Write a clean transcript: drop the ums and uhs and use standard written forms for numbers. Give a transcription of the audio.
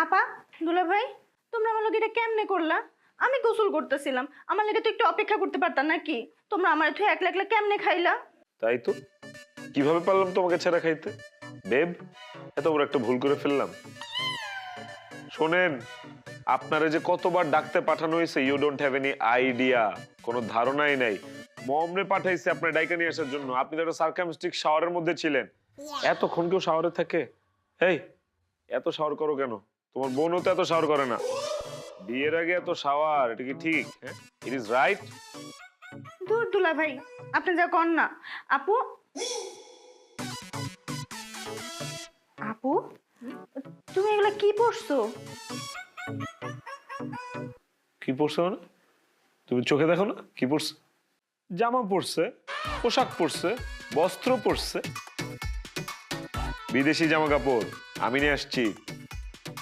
আপা, দুলা ভাই, তোমরা আমার লগে এটা কেমনে করলা? আমি গোসল করতেছিলাম, আমার লাগে তো একটু অপেক্ষা করতে পারতা নাকি? তোমরা আমার তুই একলা একলা কেমনে খাইলা? তাই তো, কিভাবে পারলাম তোমাকে ছেড়ে খাইতে? বেব, এত বড় একটা ভুল করে ফেললাম। শোনেন, আপনারে যে কতবার ডাকতে পাঠানো হয়েছে, you don't have any idea, কোনো ধারণাই নাই। মমরে পাঠাইছে আপনার ডাইকা নিয়ে আসার জন্য। আপনি তো একটা সার্কামস্টিক শাওয়ারের মধ্যে ছিলেন। এতক্ষণ কেউ শাওয়ারে থাকে? এই, এত শাওয়ার করো কেন? তোমার বোনও তো এত শাওয়ার করে না। বিয়ের আগে এত শাওয়ার, এটা কি ঠিক? হ্যাঁ, ইট ইজ রাইট? দূর দুলা ভাই, আপনি যা কর না। আপু, আপু, তুমি এগুলা কি পড়ছো? কি পড়ছে মানে? তুমি চোখে দেখো না কি পড়ছে? জামা পড়ছে, পোশাক পড়ছে, বস্ত্র পড়ছে, বিদেশি জামা কাপড় আমি নিয়ে আসছি।